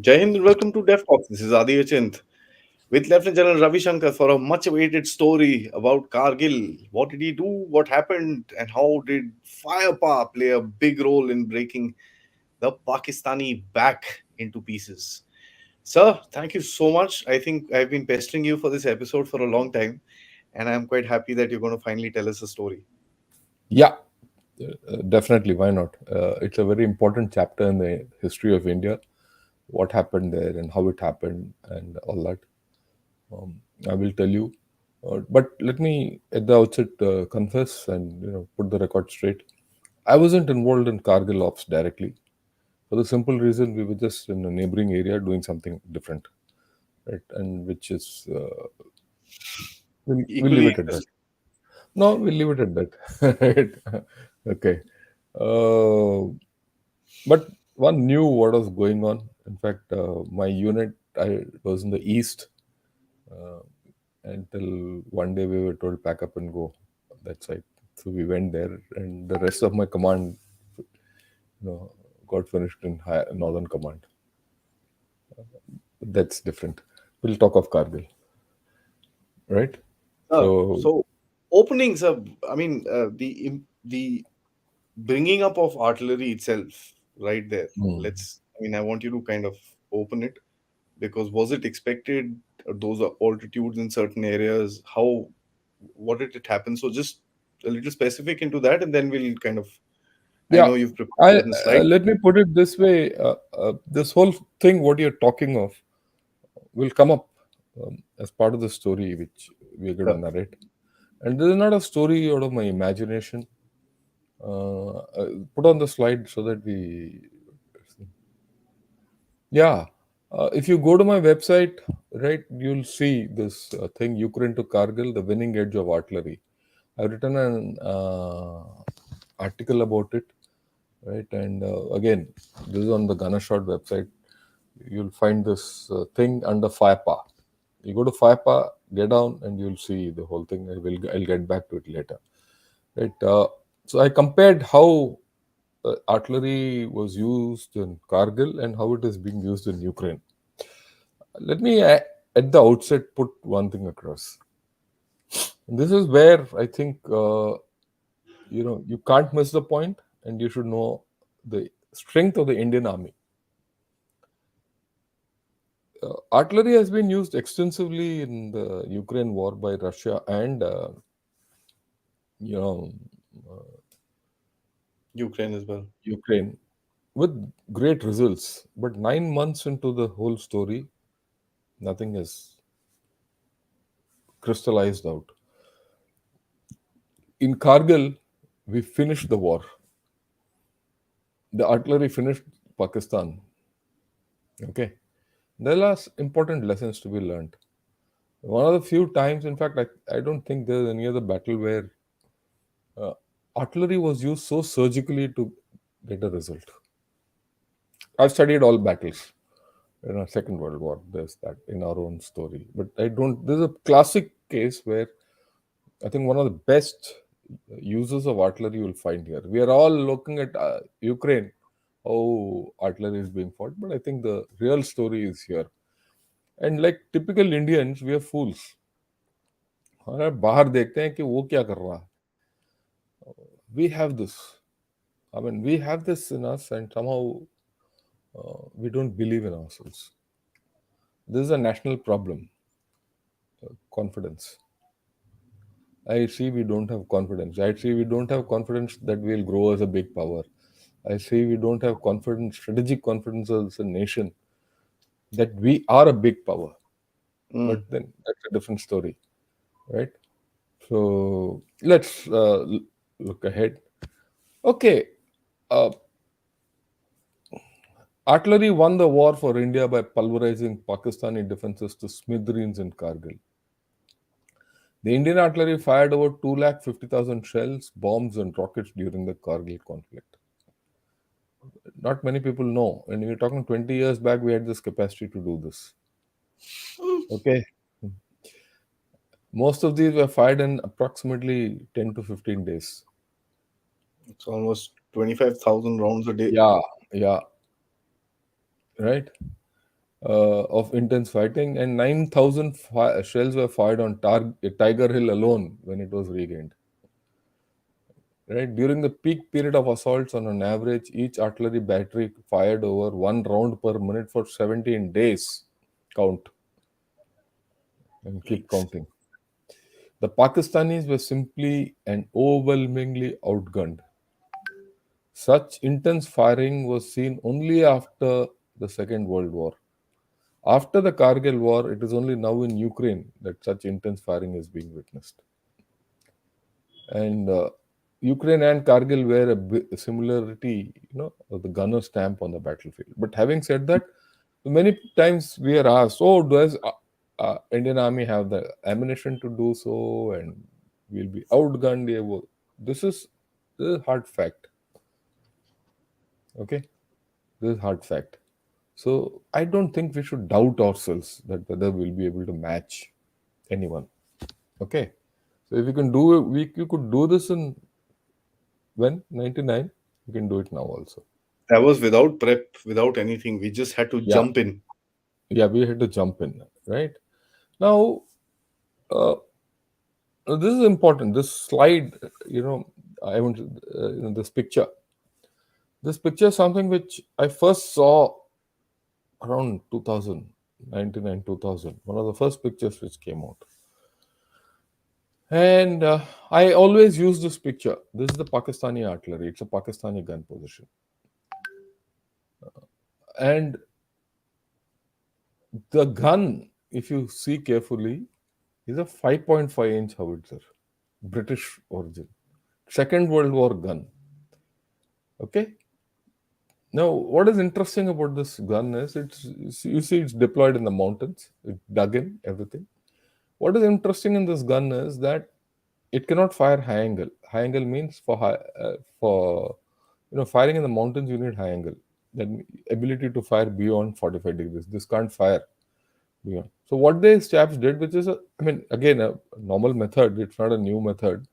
Jai Hind, and welcome to Def Talks. This is Adi with Lieutenant General Ravi Shankar for a much awaited story about Kargil. What did he do? What happened? And how did firepower play a big role in breaking the Pakistani back into pieces? Sir, thank you so much. I think I've been pestering you for this episode for a long time, and I'm quite happy that you're going to finally tell us a story. Yeah, definitely. Why not? It's a very important chapter in the history of India. What happened there and how it happened and all that. I will tell you. But let me, at the outset, confess and put the record straight. I wasn't involved in Kargil ops directly for the simple reason we were just in a neighboring area doing something different, right? And which is we'll leave Equally it at that. interesting. No, we'll leave it at that. Right? Okay. Uh, but one knew what was going on. In fact, my unit I was in the east uh, until one day we were told pack up and go that side. So we went there, and the rest of my command, got finished in northern command. That's different. We'll talk of Kargil, right? So So, openings of, the bringing up of artillery itself, right there. hmm. I want you to kind of open it because was it expected? Those are altitudes in certain areas. What did it happen? So, just a little specific into that, and then we'll kind of. I Yeah, know you've prepared I certain slides. let me put it this way: this whole thing, what you're talking of, will come up as part of the story which we're going to Yeah. narrate. And this is not a story out of my imagination. Put on the slide so that we. Yeah. If you go to my website, right, you'll see this thing Ukraine to Kargil, the winning edge of artillery. I've written an article about it, right? And again, this is on the Gunnershot website. You'll find this thing under firepower. You go to firepower, get down, and you'll see the whole thing. I'll get back to it later. Right. So I compared how artillery was used in Kargil and how it is being used in Ukraine. Let me, at the outset, put one thing across. This is where I think you can't miss the point, and you should know the strength of the Indian Army. Artillery has been used extensively in the Ukraine war by Russia and you know Ukraine as well. Ukraine with great results. But 9 months into the whole story, nothing has crystallized out. In Kargil, we finished the war. The artillery finished Pakistan. Okay, there are important lessons to be learned. One of the few times, in fact, I don't think there's any other battle where uh, artillery was used so surgically to get a result. I've studied all battles. Second World War, there's that in our own story. But I don't. There's a classic case where I think one of the best uses of artillery you'll find here. We are all looking at Ukraine, how artillery is being fought, but I think the real story is here. And like typical Indians, we are fools. हमारे बाहर देखते हैं कि वो क्या कर रहा है. We have this. I mean, we have this in us, and somehow we don't believe in ourselves. This is a national problem. Confidence. I see we don't have confidence. I see we don't have confidence that we'll grow as a big power. I see we don't have confidence, strategic confidence as a nation that we are a big power. But Mm. then that's a different story, right? So let's look ahead. Okay, uh, artillery won the war for India by pulverizing Pakistani defenses to smithereens in Kargil. The Indian artillery fired over 250,000 shells, bombs, and rockets during the Kargil conflict. Not many people know. And we're talking 20 years back, we had this capacity to do this. Okay. Most of these were fired in approximately 10 to 15 days. It's almost 25,000 rounds a day. Yeah, yeah, right. of intense fighting, and 9,000 shells were fired on Tiger Hill alone when it was regained. Right during the peak period of assaults, on an average, each artillery battery fired over one round per minute for 17 days. Count and keep Yikes. counting. The Pakistanis were simply and overwhelmingly outgunned. Such intense firing was seen only after the Second World War. After the Kargil war, it is only now in Ukraine that such intense firing is being witnessed. And Ukraine and Kargil wear a similarity, of the gunner stamp on the battlefield. But having said that, many times we are asked, "Oh, does Indian Army have the ammunition to do so?" And we'll be outgunned. Yeah, well, this is this is hard fact. Okay, this is hard fact. So I don't think we should doubt ourselves that whether we'll be able to match anyone. Okay, so if we can do it, you could do this in when 99. You can do it now also. That was without prep, without anything. We just had to Yeah, jump in. yeah, we had to jump in, right? Now, uh, this is important. This slide, I want this picture. This picture is something which I first saw around 2000, 99, 2000. One of the first pictures which came out. And I always use this picture. This is the Pakistani artillery. It's a Pakistani gun position. And the gun, if you see carefully, is a 5.5-inch howitzer, British origin. Second World War gun. Okay. Now, what is interesting about this gun is you see it's deployed in the mountains. It dug in everything. What is interesting in this gun is that it cannot fire high angle. High angle means for firing in the mountains you need high angle. That ability to fire beyond 45 degrees. This can't fire beyond. So what these chaps did, which is again a normal method. It's not a new method.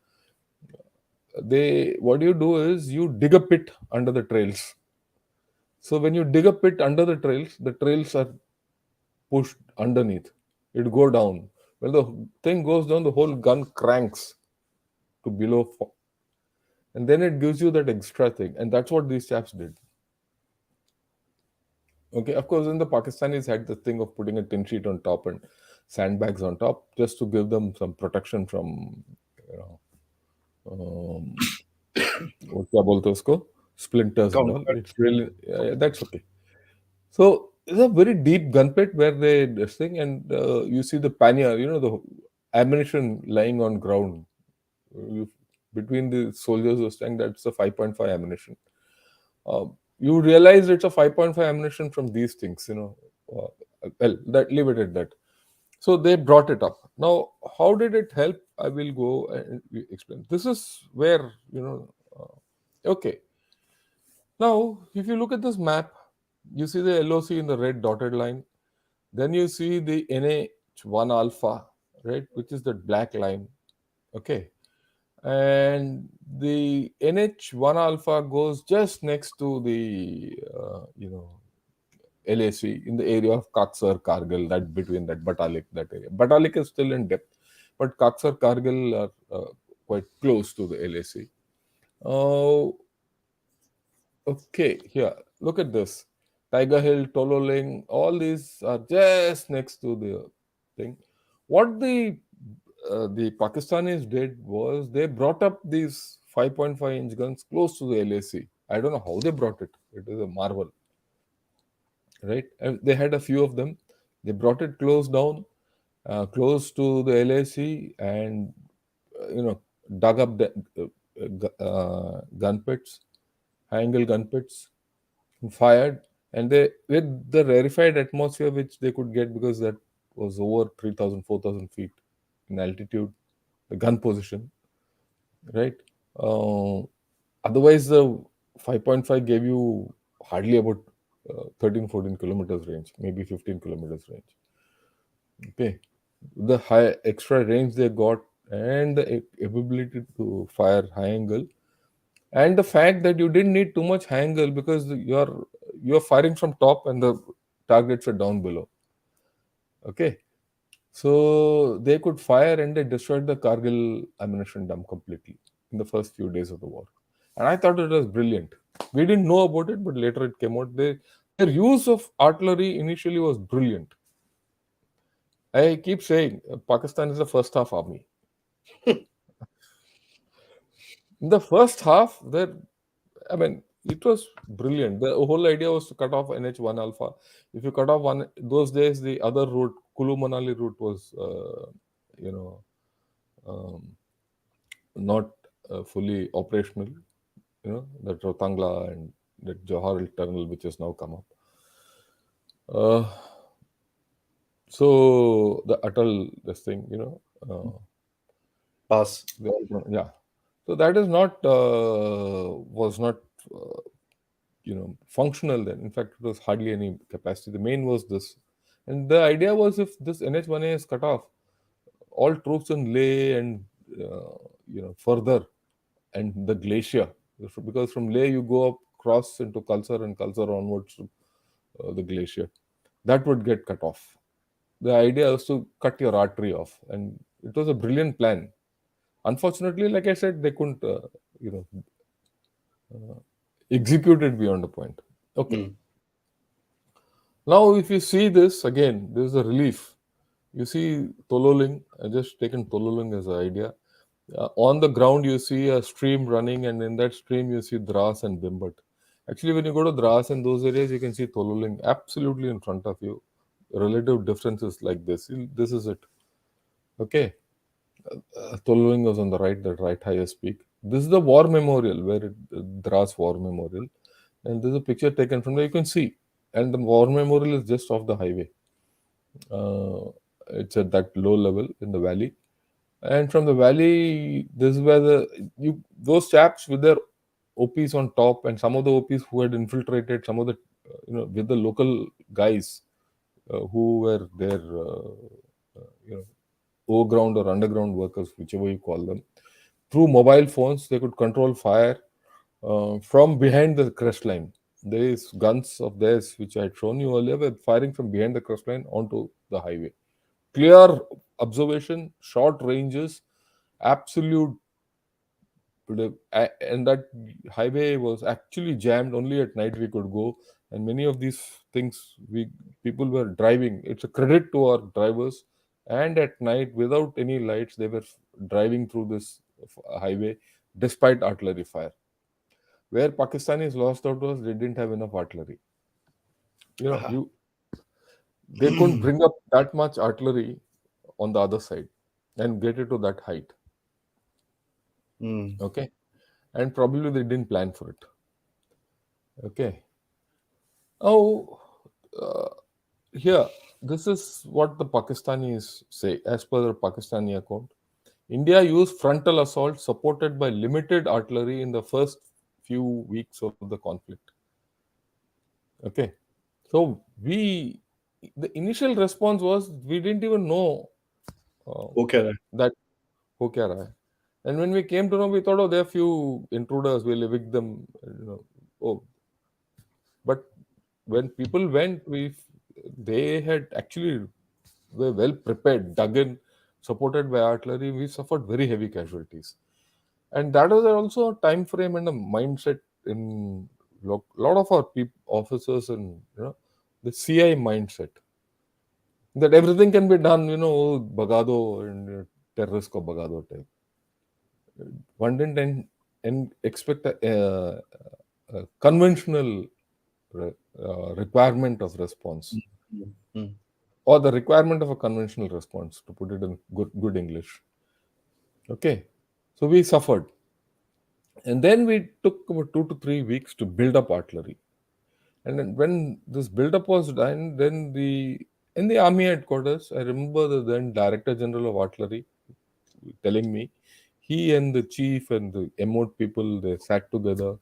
What you do is you dig a pit under the trails. So when you dig a pit under the trails are pushed underneath. It go down. When the thing goes down, the whole gun cranks to below, and then it gives you that extra thing. And that's what these chaps did. Okay, of course, then the Pakistanis had the thing of putting a tin sheet on top and sandbags on top just to give them some protection from, you know, what क्या बोलते हैं उसको? Splinters and all. Counter. It's really that's okay. So it's a very deep gun pit where they this thing, and you see the pannier, the ammunition lying on ground. You, between the soldiers who are saying that's a 5.5 ammunition. Uh, you realize it's a 5.5 ammunition from these things, well, that leave it at that. So they brought it up. Now, how did it help? I will go and explain. This is where, okay. Now, if you look at this map, you see the LOC in the red dotted line. Then you see the NH1 alpha, right, which is that black line. Okay. And the NH1 alpha goes just next to the, LAC in the area of Kaksar, Kargil, that between that Batalik, that area. Batalik is still in depth, but Kaksar, Kargil are quite close to the LAC. Uh, Okay, here, look at this. Tiger Hill, Tololing, all these are just next to the thing. What the Pakistanis did was they brought up these 5.5-inch guns close to the LAC. I don't know how they brought it. It is a marvel, right? And they had a few of them. They brought it close down, close to the LAC, and dug up the gun pits, high angle gun pits, fired, and they with the rarefied atmosphere which they could get because that was over 3,000, 4,000 feet in altitude, the gun position, right? uh, Otherwise the 5.5 gave you hardly about 13, 14 kilometers range, maybe 15 kilometers range. Okay, the high extra range they got, and the ability to fire high angle, and the fact that you didn't need too much high angle because you're firing from top, and the targets were down below. Okay, so they could fire and they destroyed the Kargil ammunition dump completely in the first few days of the war. And I thought it was brilliant. We didn't know about it, but later it came out. Their use of artillery initially was brilliant. I keep saying Pakistan is the first half army. In the first half, I mean, it was brilliant. The whole idea was to cut off NH1 alpha. If you cut off one, those days the other route, Kulu Manali route, was you know um, not fully operational. That Rotangla and that Johar tunnel, which has now come up. Uh, so the Atal, this thing, Pass. yeah. So that is not was not uh, functional then. In fact, it was hardly any capacity. The main was this, and the idea was if this NH1A is cut off, all troops in Leh and further and the glacier, because from Leh you go up cross into Kalsar and Kalsar onwards to the glacier, that would get cut off. The idea was to cut your artery off, and it was a brilliant plan. Unfortunately, like I said, they couldn't you know execute it beyond a point. Okay. Mm. Now, if you see this again, this is a relief. You see Tololing, I just taken Tololing as an idea. On the ground, you see a stream running, and in that stream, you see Dras and Bimbat. Actually, when you go to Dras and those areas, you can see Tololing absolutely in front of you. Relative differences like this. This is it. Okay. Tololing was on the right, that right highest peak. This is the war memorial, where Dras War Memorial. And there's a picture taken from there, you can see. And the war memorial is just off the highway. Uh, it's at that low level in the valley, and from the valley, this is where those chaps with their OPs on top, and some of the OPs who had infiltrated, some of the with the local guys who were there, overground or underground workers, whichever you call them. Through mobile phones, they could control fire from behind the crest line. These guns of theirs, which I had shown you earlier, were firing from behind the crest line onto the highway. Clear observation, short ranges, absolute. And that highway was actually jammed. Only at night we could go, and many of these things we people were driving. It's a credit to our drivers. And at night, without any lights, they were driving through this highway despite artillery fire. Where Pakistanis lost out was they didn't have enough artillery. Aha. They couldn't bring up that much artillery on the other side and get it to that height. Mm. Okay, and probably they didn't plan for it. Okay. Oh, uh, here, this is what the Pakistanis say. As per the Pakistani account, India used frontal assault supported by limited artillery in the first few weeks of the conflict. Okay. So the initial response was we didn't even know uh, Okay. that ho kya raha hai. And when we came to know, we thought, oh, there are few intruders, we'll evict them. Oh, but when people went, they had actually were well prepared, dug in, supported by artillery. We suffered very heavy casualties, and that was also a time frame and a mindset in lot of our officers and the CI mindset that everything can be done. Bagado and terrorist ko bagado type. One didn't expect a conventional requirement of response, Mm. Mm. or the requirement of a conventional response, to put it in good English. Okay, so we suffered, and then we took about 2 to 3 weeks to build up artillery. And then when this build-up was done, then in the army headquarters, I remember the then Director General of Artillery telling me, he and the chief and the MOD people, they sat together.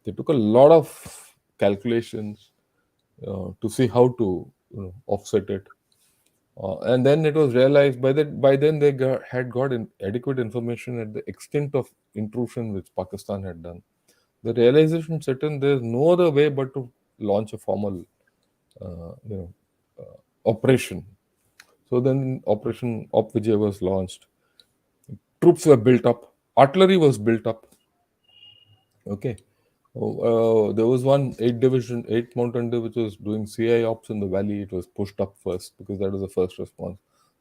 They took a lot of calculations to see how to offset it. And then it was realized by then they had got adequate information at the extent of intrusion which Pakistan had done. The realization set in, there's no other way but to launch a formal you know, operation. So then Operation Op Vijay was launched. Troops were built up. Artillery was built up. Okay. There was one eight mountain div which was doing CI ops in the valley. It was pushed up first because that was the first response.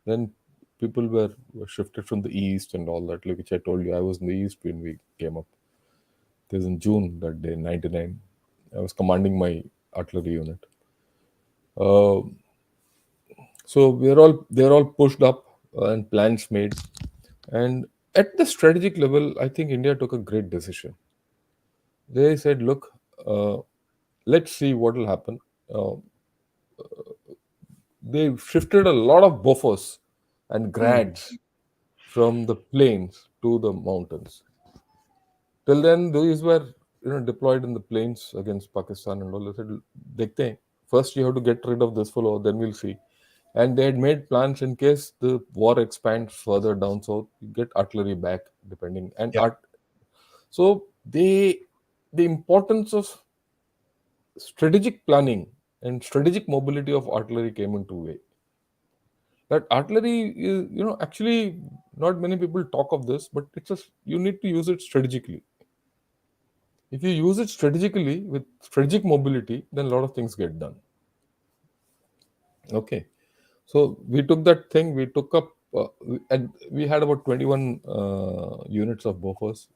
Then people were shifted from the east and all that, like which I told you. I was in the east when we came up. It was in June that day, 99. I was commanding my artillery unit. Uh, so they're all pushed up and plans made. And at the strategic level, I think India took a great decision. They said, look, uh, let's see what will happen. Uh, they shifted a lot of buffers and Hmm. grads from the plains to the mountains. Till then, these were deployed in the plains against Pakistan and all. They said, "Dekhte hain. First you have to get rid of this fellow, then we'll see." And they had made plans in case the war expands further down south, you get artillery back, depending and Yeah. art. So the importance of strategic planning and strategic mobility of artillery came into way. That artillery is, actually not many people talk of this, but you need to use it strategically. If you use it strategically with strategic mobility, then a lot of things get done. Okay. So we took that thing, we took up, and we had about 21 units of Bofors.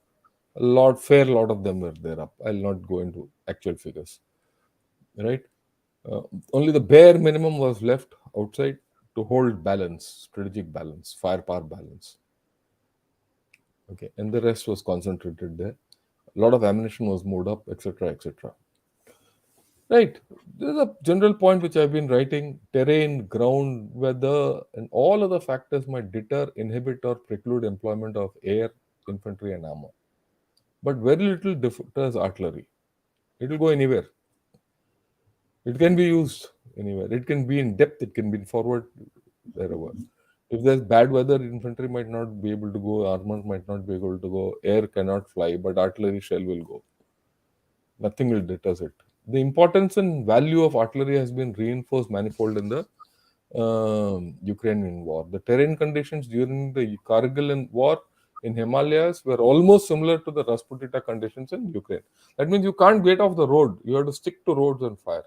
Fair lot of them were there up. I'll not go into actual figures, right? Uh, Only the bare minimum was left outside to hold balance, strategic balance, firepower balance. Okay, and the rest was concentrated there. A lot of ammunition was moved up, etc., etc. Right. There's a general point which I've been writing: terrain, ground, weather, and all other factors might deter, inhibit, or preclude employment of air, infantry, and armor. But very little deters artillery. It will go anywhere. It can be used anywhere. It can be in depth. It can be in forward, wherever. If there's bad weather, infantry might not be able to go, armor might not be able to go, air cannot fly, but artillery shell will go. Nothing will deter it. The importance and value of artillery has been reinforced manifold in the Ukrainian war. The terrain conditions during the Kargil war in Himalayas were almost similar to the Rasputita conditions in Ukraine. That means you can't get off the road. You have to stick to roads and fire.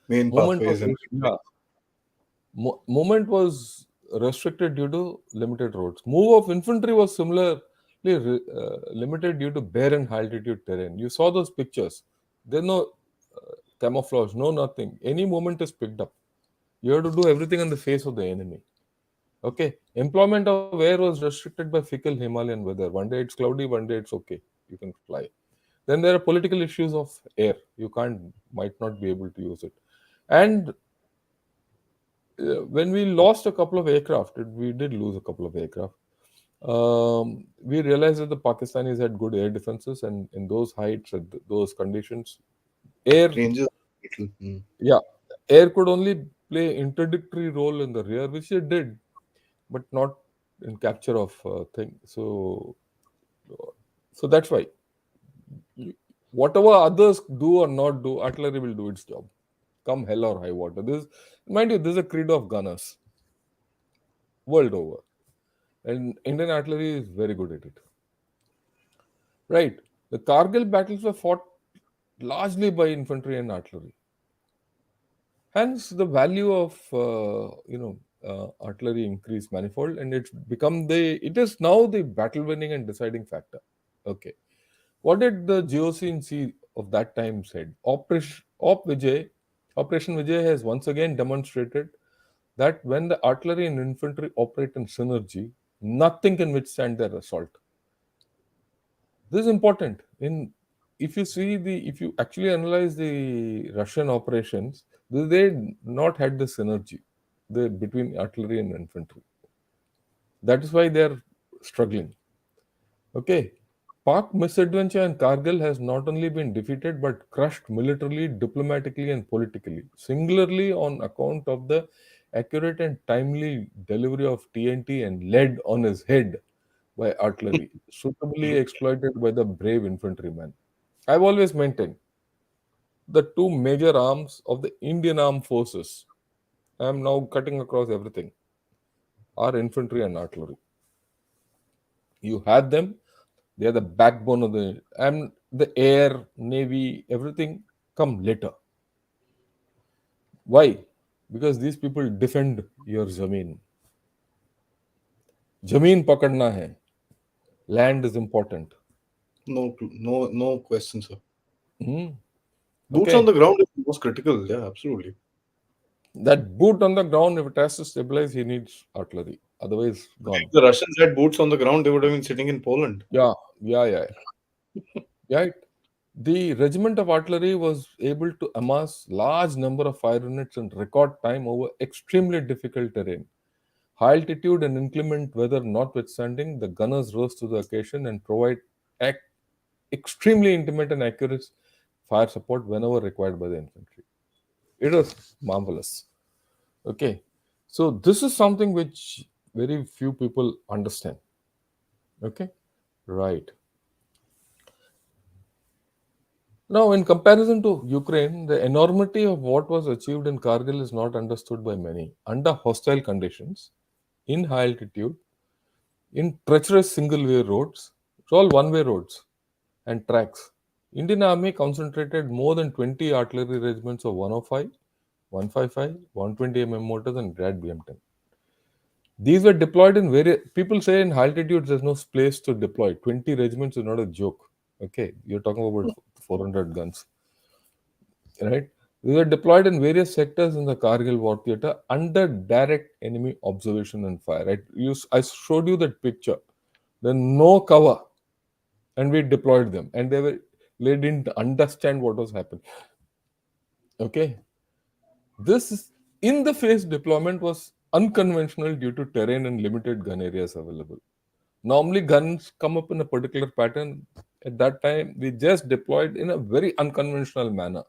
Main Movement pathways was and yeah, movement was restricted due to limited roads. Move of infantry was similarly limited due to bare and high altitude terrain. You saw those pictures. There's no camouflage, no nothing. Any movement is picked up. You have to do everything on the face of the enemy. Okay. Employment of air was restricted by fickle Himalayan weather. One day it's cloudy, one day it's okay. You can fly. Then there are political issues of air. You might not be able to use it. And when we lost a couple of aircraft, we did lose a couple of aircraft. We realized that the Pakistanis had good air defenses, and in those heights, at those conditions, air, ranges. Little. Hmm. yeah, air could only play introductory role in the rear, which it did, but not in capture of thing. So that's why whatever others do or not do, artillery will do its job, come hell or high water. Mind you, this is a credo of gunners world over. And Indian artillery is very good at it. Right. The Kargil battles were fought largely by infantry and artillery. Hence, the value of artillery increased manifold, and it is now the battle winning and deciding factor. Okay. What did the GOC in C of that time said? Operation Vijay has once again demonstrated that when the artillery and infantry operate in synergy, nothing can withstand their assault. This is important. If you actually analyze the Russian operations, they not had the synergy between artillery and infantry. That is why they are struggling. Okay. Pak misadventure in Kargil has not only been defeated but crushed militarily, diplomatically, and politically, singularly on account of the accurate and timely delivery of TNT and lead on his head by artillery, suitably exploited by the brave infantryman. I've always maintained. the two major arms of the Indian armed forces. I am now cutting across everything. Are infantry and artillery. You had them, they are the backbone of the air, navy, everything come later. Why? Because these people defend your zameen. Zameen pakadna hai. Land is important. No question, sir. Hmm. Boots on Okay. the ground is most critical. Yeah, absolutely. That boot on the ground, if it has to stabilize, he needs artillery. Otherwise, gone. If the Russians had boots on the ground, they would have been sitting in Poland. Yeah, yeah. Right. The regiment of artillery was able to amass large number of fire units in record time over extremely difficult terrain. High altitude and inclement weather notwithstanding, the gunners rose to the occasion and provide ac- extremely intimate and accurate fire support whenever required by the infantry. It was marvelous. Okay, so this is something which very few people understand. Okay, right. Now, in comparison to Ukraine, the enormity of what was achieved in Kargil is not understood by many. Under hostile conditions, in high altitude, in treacherous single way roads, it's all one way roads and tracks. Indian Army concentrated more than 20 artillery regiments of 105, 155, 120 mm mortars and Grad BM10. These were deployed in various. People say in high altitudes there's no place to deploy. 20 regiments is not a joke. Okay, you're talking about 400 guns, right? They were deployed in various sectors in the Kargil war theater under direct enemy observation and fire. Right? I showed you that picture. Then no cover, and we deployed them, and they didn't understand what was happening. Okay, this in the face deployment was unconventional due to terrain and limited gun areas available. Normally, guns come up in a particular pattern. At that time, we just deployed in a very unconventional manner.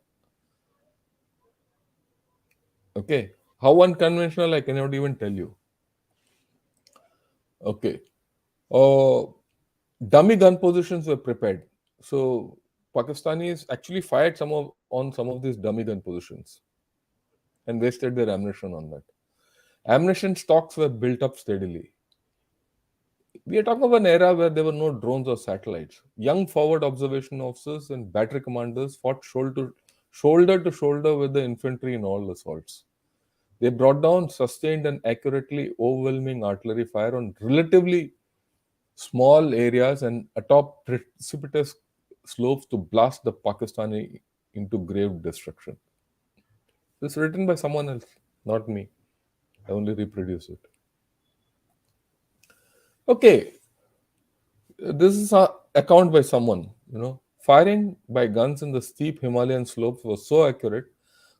Okay, how unconventional I cannot even tell you. Okay, uh, dummy gun positions were prepared. So Pakistanis actually fired some of these dummy gun positions and wasted their ammunition on that. Ammunition stocks were built up steadily. We are talking of an era where there were no drones or satellites. Young forward observation officers and battery commanders fought shoulder to shoulder with the infantry in all assaults. They brought down sustained and accurately overwhelming artillery fire on relatively small areas and atop precipitous slopes to blast the Pakistani into grave destruction. This is written by someone else, not me. I only reproduce it. Okay, this is a account by someone. Firing by guns in the steep Himalayan slopes was so accurate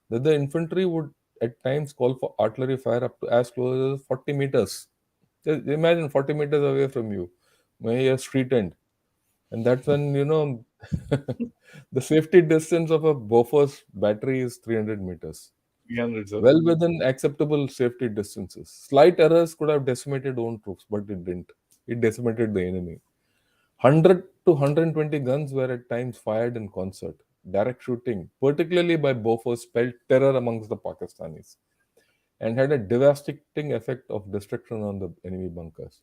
that the infantry would at times call for artillery fire up to as close as 40 meters. Just imagine 40 meters away from you, maybe a street end. And that's when, the safety distance of a Bofors battery is 300 meters. 300, sir. Well within acceptable safety distances. Slight errors could have decimated own troops, but it didn't. It decimated the enemy. 100 to 120 guns were at times fired in concert. Direct shooting, particularly by Bofors, spelled terror amongst the Pakistanis and had a devastating effect of destruction on the enemy bunkers.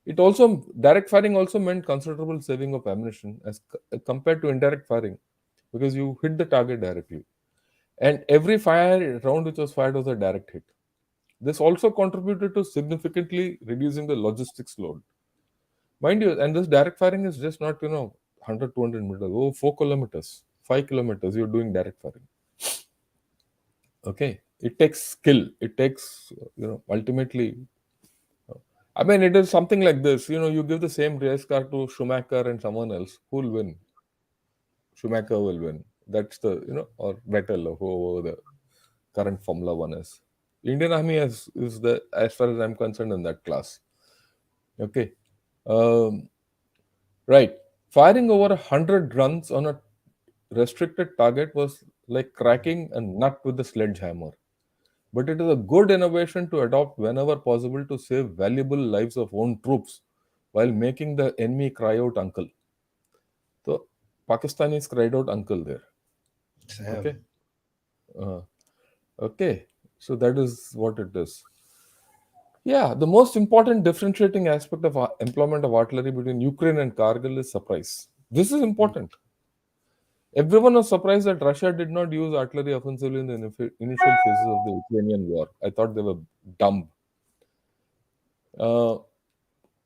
Direct firing also meant considerable saving of ammunition as compared to indirect firing because you hit the target directly. And every fire round which was fired was a direct hit. This also contributed to significantly reducing the logistics load. Mind you, and this direct firing is just not, 100, 200 meters, 4 kilometers, 5 kilometers, you're doing direct firing. Okay. It takes skill. It takes, ultimately, I mean, it is something like this. You give the same race car to Schumacher and someone else, who will win? Schumacher will win. That's or Vettel or whoever the current Formula One is. Indian Army is the, as far as I'm concerned, in that class. Okay. Um, right. Firing over 100 runs on a restricted target was like cracking a nut with a sledgehammer. But it is a good innovation to adopt whenever possible to save valuable lives of own troops while making the enemy cry out uncle. So Pakistanis cried out uncle there. Okay. Sam. Uh, okay. So that is what it is. Yeah, the most important differentiating aspect of employment of artillery between Ukraine and Kargil is surprise. This is Mm. important. Everyone was surprised that Russia did not use artillery offensively in the initial phases of the Ukrainian war. I thought they were dumb. Uh,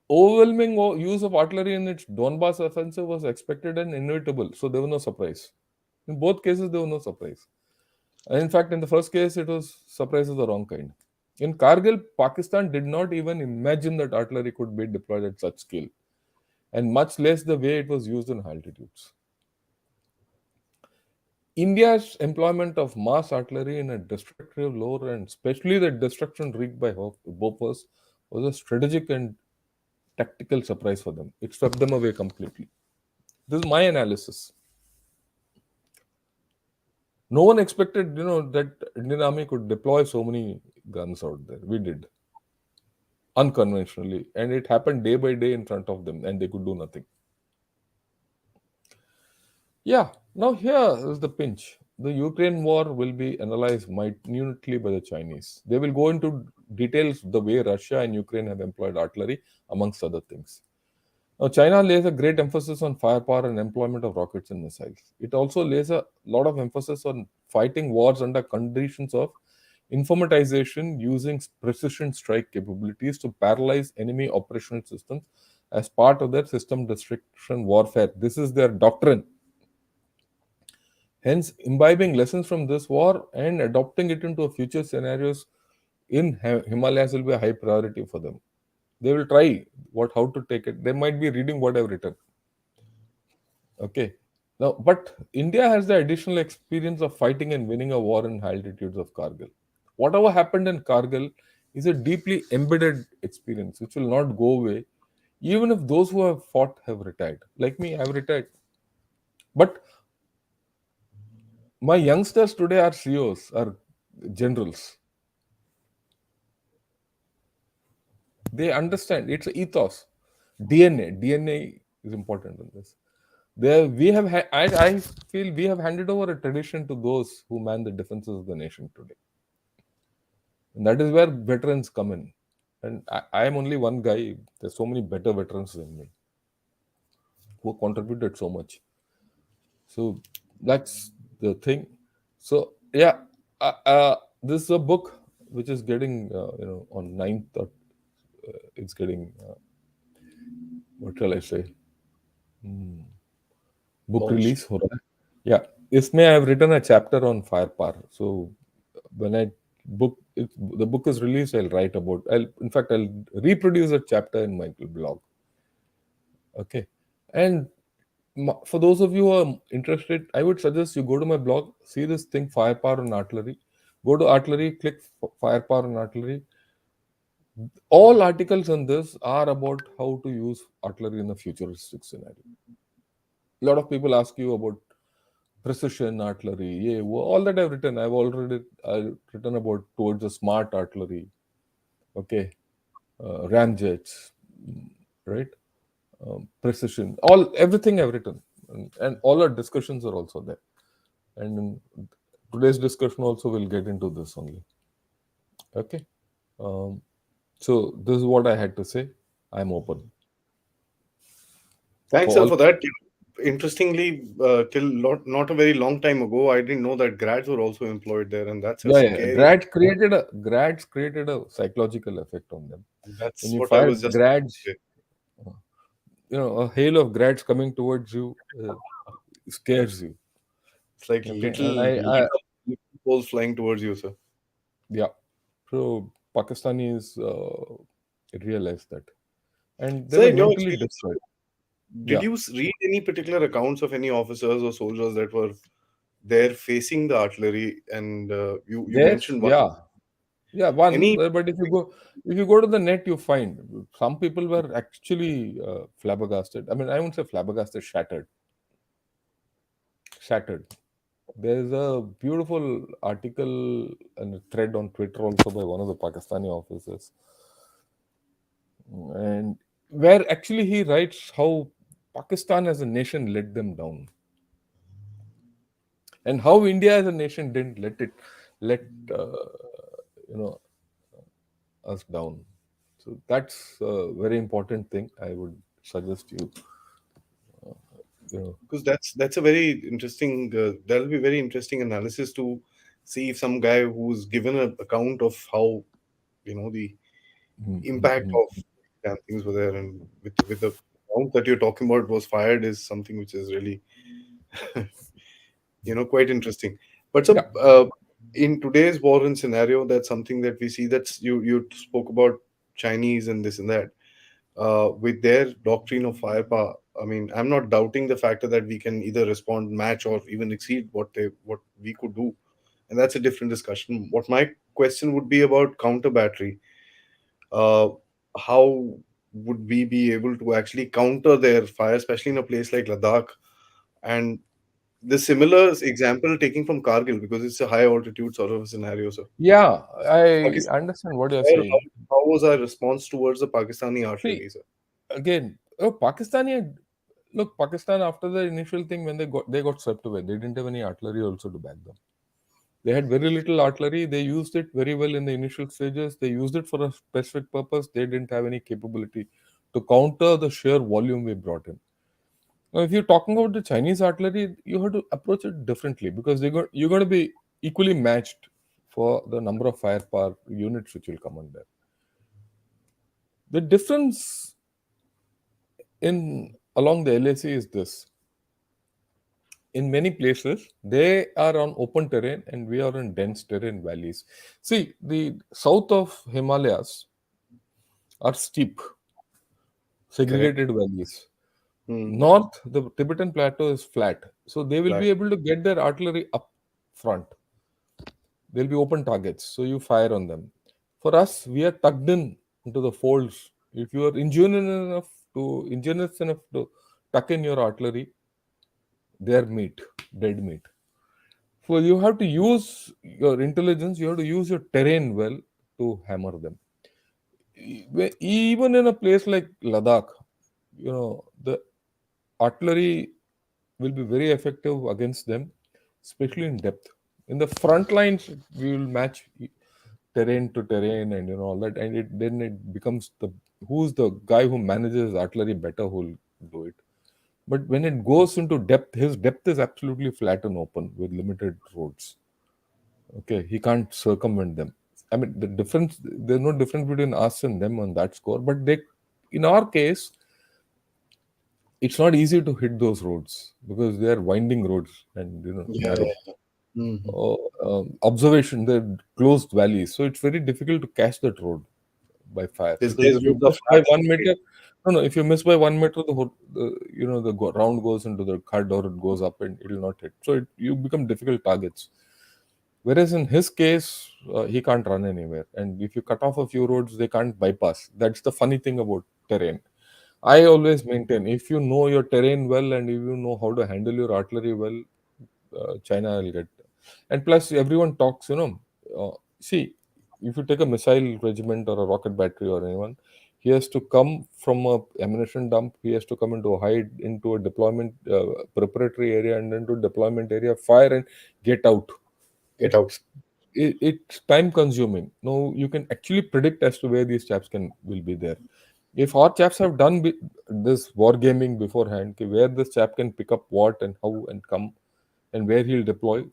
Overwhelming use of artillery in its Donbass offensive was expected and inevitable, so there was no surprise. In both cases, there was no surprise. And in fact, in the first case, it was surprise of the wrong kind. In Kargil, Pakistan did not even imagine that artillery could be deployed at such scale, and much less the way it was used in high altitudes. India's employment of mass artillery in a destructive lore, and especially the destruction wreaked by Bofors, was a strategic and tactical surprise for them. It swept them away completely. This is my analysis. No one expected, that Indian Army could deploy so many guns out there. We did unconventionally, and it happened day by day in front of them, and they could do nothing. Yeah, now here is the pinch. The Ukraine war will be analyzed minutely by the Chinese. They will go into details the way Russia and Ukraine have employed artillery, amongst other things. Now, China lays a great emphasis on firepower and employment of rockets and missiles. It also lays a lot of emphasis on fighting wars under conditions of informatization using precision strike capabilities to paralyze enemy operational systems as part of their system destruction warfare. This is their doctrine. Hence, imbibing lessons from this war and adopting it into future scenarios in Himalayas will be a high priority for them. They will try how to take it. They might be reading what I've written. Okay. Now, but India has the additional experience of fighting and winning a war in high altitudes of Kargil. Whatever happened in Kargil is a deeply embedded experience which will not go away, even if those who have fought have retired. Like me, I've retired. But my youngsters today are CEOs, are generals. They understand it's a ethos. DNA is important in this. There we have I feel we have handed over a tradition to those who man the defenses of the nation today. And that is where veterans come in. And I am only one guy. There's so many better veterans than me who contributed so much. So that's the thing. So yeah, this is a book which is getting on 9th. It's getting what shall I say? Book Launched. release हो रहा है. Yeah, इसमें I have written a chapter on firepower. So when the book is released, I'll write about. I'll reproduce a chapter in my blog. Okay, and for those of you who are interested, I would suggest you go to my blog, see this thing, firepower and artillery. Go to artillery, click firepower and artillery. All articles on this are about how to use artillery in a futuristic scenario. A lot of people ask you about precision artillery. Yeah, all that I've written about towards the smart artillery. Okay, ramjets, right? Precision, everything I've written, and all our discussions are also there. And in today's discussion also will get into this only. Okay, um, so this is what I had to say. I'm open Thanks, for sir, all. for that. Interestingly, till not a very long time ago, I didn't know that grads were also employed there, and that's a Yeah, yeah. scary. Grads created a psychological effect on them. When That's you what I fire was just about grads, to say. uh, a hail of grads coming towards you scares you. It's like Okay, and little balls flying towards you, sir. yeah. So Pakistanis realized that, and they So, were in your mentally experience, destroyed. did Yeah, you read any particular accounts of any officers or soldiers that were there facing the artillery? And you there's mentioned one. yeah, yeah. One, Any but if you go to the net, you find some people were actually flabbergasted. I mean, I won't say flabbergasted, shattered. There's a beautiful article and a thread on Twitter also by one of the Pakistani officers, and where actually he writes how Pakistan as a nation let them down. and how India as a nation didn't let uh, you know us down. So that's a very important thing. I would suggest you, you know. Because that's a very interesting. That'll be very interesting analysis to see if some guy who's given an account of how the Mm, mm, impact mm. of damn things were there, and with the account that you're talking about was fired is something which is really quite interesting. But so, Yeah, in today's war and scenario, that's something that we see. That's you spoke about Chinese and this and that. With their doctrine of firepower, I mean, I'm not doubting the factor that we can either respond, match, or even exceed what we could do, and that's a different discussion. What my question would be about counter battery. Uh, how would we be able to actually counter their fire, especially in a place like Ladakh? And the similar example taking from Kargil, because it's a high altitude sort of a scenario. So yeah, I Pakistan, understand what you're where, saying. how was our response towards the Pakistani See, artillery, sir? again, Pakistani, look, Pakistan after the initial thing when they got swept away, they didn't have any artillery also to back them. They had very little artillery. They used it very well in the initial stages. They used it for a specific purpose. They didn't have any capability to counter the sheer volume we brought in. Now, if you're talking about the Chinese artillery, you have to approach it differently because you're going to be equally matched for the number of firepower units which will come on there. The difference in along the LAC is this: in many places, they are on open terrain and we are on dense terrain valleys. See, the south of Himalayas are steep, Correct. segregated valleys. Hmm. North, the Tibetan plateau is flat. So they will Flat. be able to get their artillery up front. They'll be open targets. So you fire on them. For us, we are tucked in into the folds. If you are ingenious enough to tuck in your artillery, they are meat, dead meat. So you have to use your intelligence, you have to use your terrain well to hammer them. Even in a place like Ladakh, the artillery will be very effective against them, especially in depth. In the front lines, we will match terrain to terrain and all that, and then it becomes the who's the guy who manages artillery better who will do it. But when it goes into depth, his depth is absolutely flat and open with limited roads. Okay, he can't circumvent them. I mean, there's no difference between us and them on that score. But in our case, it's not easy to hit those roads because they are winding roads and Yeah, narrow. yeah. Hmm. Observation, they're closed valleys, so it's very difficult to catch that road by fire because These if you roads are miss by flat. 1 meter, no, if you miss by 1 meter, the round goes into the cud or it goes up and it will not hit. So you become difficult targets. Whereas in his case, he can't run anywhere. And if you cut off a few roads, they can't bypass. That's the funny thing about terrain. I always maintain if you know your terrain well and if you know how to handle your artillery well, China will get. And plus, everyone talks, see, if you take a missile regiment or a rocket battery or anyone, he has to come from a ammunition dump. He has to come into hide into a deployment preparatory area and into deployment area, fire and get out. Get out. It's it's time consuming. No, you can actually predict as to where these chaps will be there. If our chaps have done this wargaming beforehand, where this chap can pick up what and how and come and where he'll deploy,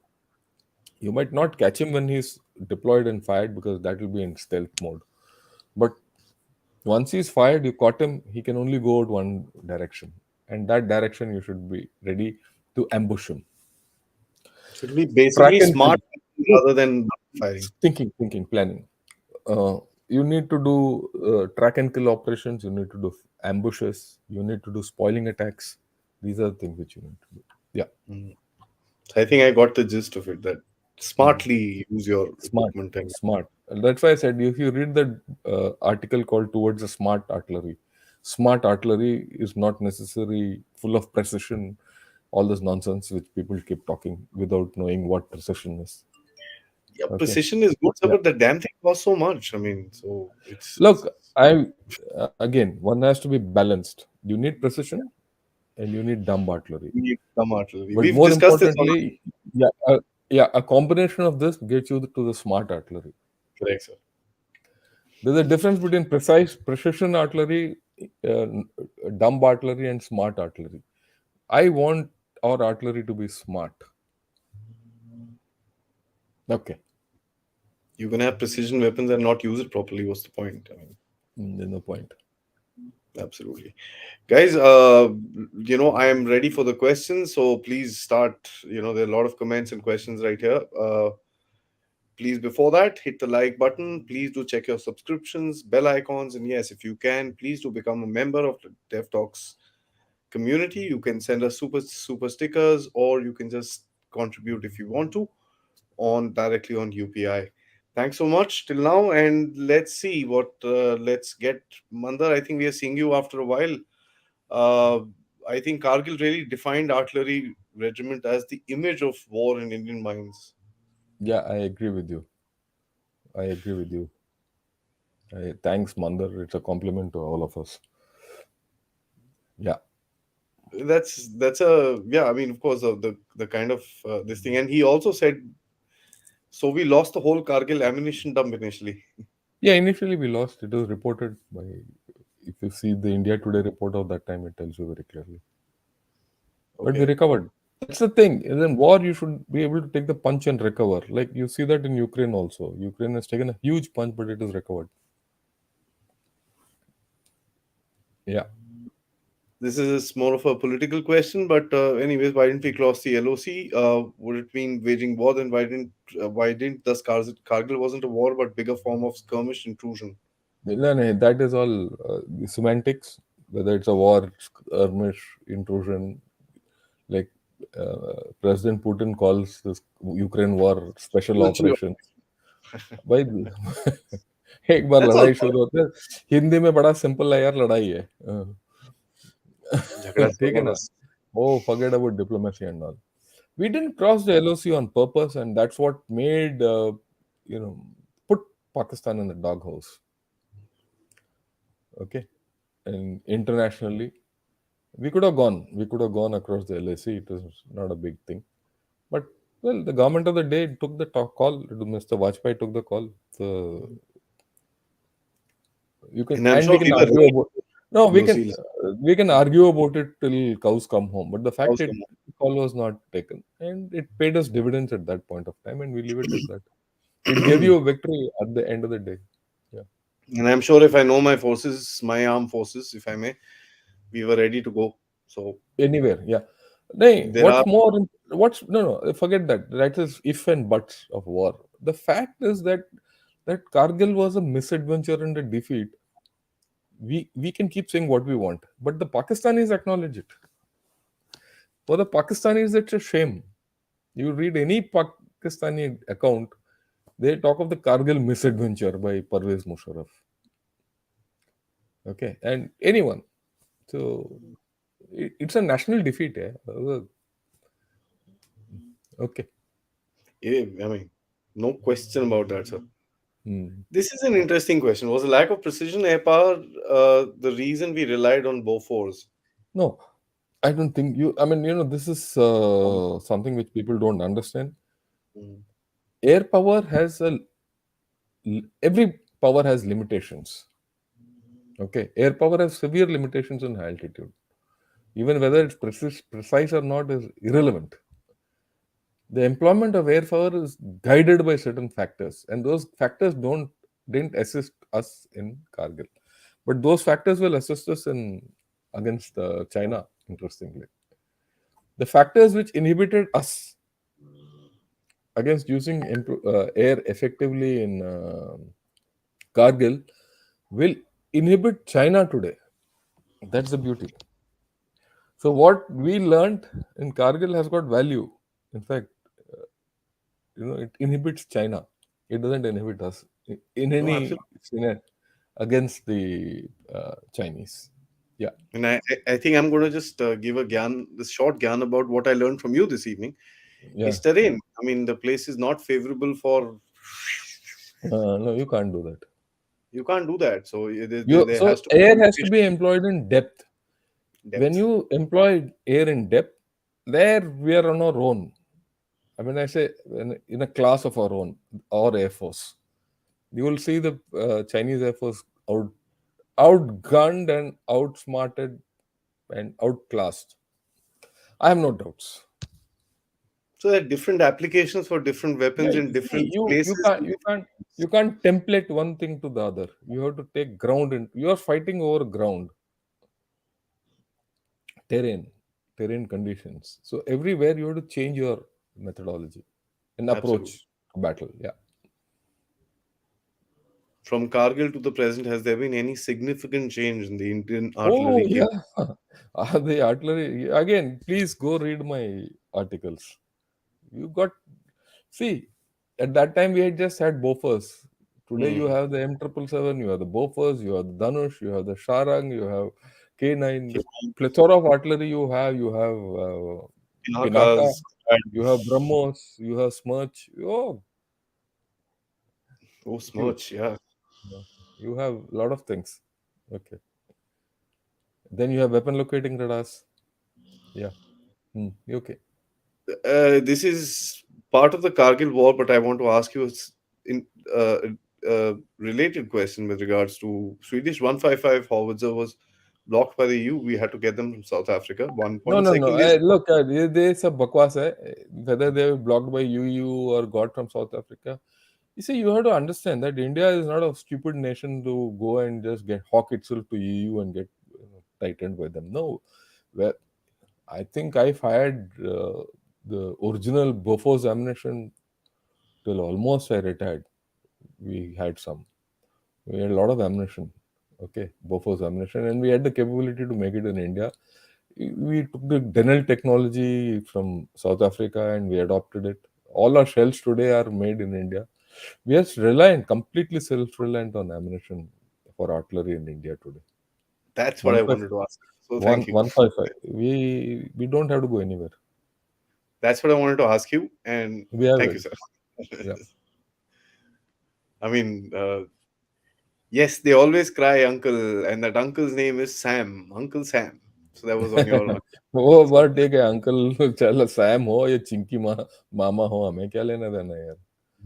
you might not catch him when he's deployed and fired because that will be in stealth mode. But once he's fired, you caught him, he can only go out one direction. And that direction you should be ready to ambush him. So it'll be Track basically and kill. smart No, rather than firing. thinking, planning. You need to do track and kill operations. You need to do ambushes. You need to do spoiling attacks. These are the things which you need to do. Yeah, Mm. So I think I got the gist of it. That mm. smartly use your Smart, equipment and smart. And that's why I said if you read the article called "Towards a Smart Artillery is not necessarily full of precision. All this nonsense which people keep talking without knowing what precision is. yeah, Okay. precision is good, sir, Yeah. but the damn thing costs so much. I mean, so it's Look, I again, one has to be balanced. You need precision, and you need dumb artillery. We need some artillery. But We've more discussed this on. importantly, yeah, a combination of this gets you to the smart artillery. Correct, sir. There's a difference between precise precision artillery, uh, dumb artillery, and smart artillery. I want our artillery to be smart. Okay, You can have precision weapons and not use it properly. What's the point? I mean, there's no point. absolutely. Guys, I am ready for the questions. So please start. There are a lot of comments and questions right here. Please, before that, hit the like button. Please do check your subscriptions, bell icons, and yes, if you can, please do become a member of the Dev Talks community. You can send us super stickers, or you can just contribute if you want to on directly on UPI. Thanks so much till now, and let's see what. Let's get Mandar. I think we are seeing you after a while. Uh, I think Kargil really defined artillery regiment as the image of war in Indian minds. Yeah, I agree with you. I agree with you. Thanks, Mandar. It's a compliment to all of us. Yeah. That's a yeah. I mean, of course, the kind of this thing, and he also said so. We lost the whole Kargil ammunition dump initially. Yeah, initially we lost. It was reported by, if you see the India Today report of that time, it tells you very clearly. But we Okay. recovered. That's the thing. In war, you should be able to take the punch and recover. Like you see that in Ukraine also. Ukraine has taken a huge punch, but it is recovered. Yeah. This is more of a political question, but anyways, why didn't we cross the LOC? Would it mean waging war? Then why didn't thus Kargil wasn't a war but bigger form of skirmish intrusion? No, no, that is all the semantics. Whether it's a war, skirmish, intrusion, like President Putin calls this Ukraine war special Military operation. भाई एक बार That's all. लड़ाई शुरू होती है हिंदी में बड़ा simple है यार लड़ाई है झगड़ा ठीक है छोड़ना ना बस. oh forget about diplomacy and all we didn't cross the LOC on purpose and that's what made you know put Pakistan in the doghouse okay and internationally we could have gone across the LAC it was not a big thing but well the government of the day took the call Mr. Vajpayee took the call so you can And I'm and sure we can we were argue ready about to no LOC. we can argue about it till cows come home but the fact How's it come on? call was not taken and it paid us dividends at that point of time and we leave it at that it gave you a victory at the end of the day yeah And I'm sure if I know my forces, my armed forces, if I may, we were ready to go. So anywhere yeah no there what's are more what's no forget that is if and buts of war the fact is that Kargil was a misadventure and a defeat we can keep saying what we want but the Pakistanis acknowledge it for the Pakistanis it's a shame. You read any Pakistani account, they talk of the Kargil misadventure by Parvez Musharraf. Okay, and anyone. So it's a national defeat. Yeah? Okay. yeah, I mean, no question about that, sir. Hmm. This is an interesting question. Was the lack of precision air power the reason we relied on Bofors? No, I don't think you. I mean, this is something which people don't understand. Mm. Air power has every power has limitations. Okay, air power has severe limitations in high altitude. Even whether it's precise or not is irrelevant. The employment of air power is guided by certain factors, and those factors didn't assist us in Kargil, but those factors will assist us in against China. Interestingly, the factors which inhibited us against using air effectively in Kargil will inhibit China today. That's the beauty. So what we learned in Kargil has got value. In fact, it inhibits China. It doesn't inhibit us in No, any absolutely. scenario against the Chinese. Yeah, And I think I'm going to just give this short gyan about what I learned from you this evening. yeah. Is terrain. I mean, the place is not favorable for. No, you can't do that. You can't do that. So You there so has to air has to be. be employed in depth. When Depth. you employ air in depth, there we are on our own. I mean, I say in a class of our own, or Air Force. You will see the Chinese Air Force outgunned and outsmarted and outclassed. I have no doubts. So there are different applications for different Yeah, weapons in you see, different you places. can't you can't you can't template one thing to the other. You have to take ground in. You are fighting over ground, terrain, terrain conditions. So everywhere you have to change your methodology and Absolutely. approach to battle. Yeah. From Kargil to the present, has there been any significant change in the Indian Oh artillery yeah. capability? The artillery again. Please go read my articles. You got see at that time we had just had Bofors. Today you Hmm. have the M777, you have the Bofors, you have the Dhanush, you have the Sharang, you have K9. The plethora of artillery you have. You have Pinaka, Pinakas. you have BrahMos, you have Smirch. Oh, Oh, huge. smirch. Yeah. Yeah. You have a lot of things. Okay. Then you have weapon locating radars. Yeah. Okay. This is part of the Kargil war, but I want to ask you in related question with regards to Swedish 155 howitzer was blocked by the EU. We had to get them from South Africa. One No, point. no, no. Second is Look, there's a bakwas hai. Whether they were blocked by UU or got from South Africa. You see, you have to understand that India is not a stupid nation to go and just get hawk itself to EU and get tightened by them. No, where I think I fired the original Bofors ammunition till almost I retired. We had some. We had a lot of ammunition. Okay, Bofors ammunition, and we had the capability to make it in India. We took the Denel technology from South Africa and we adopted it. All our shells today are made in India. We are reliant, completely self-reliant on ammunition for artillery in India today. that's what One I five wanted to ask. So one thank you. 155. We don't have to go anywhere. That's what I wanted to ask you, and We have thank you, it. sir. Yeah. I mean, yes, they always cry uncle, and that uncle's name is Sam, Uncle Sam. So that was on your वो so बात ठीक है uncle चल Sam हो या चिंकी मामा हो हमें क्या लेना देना यार.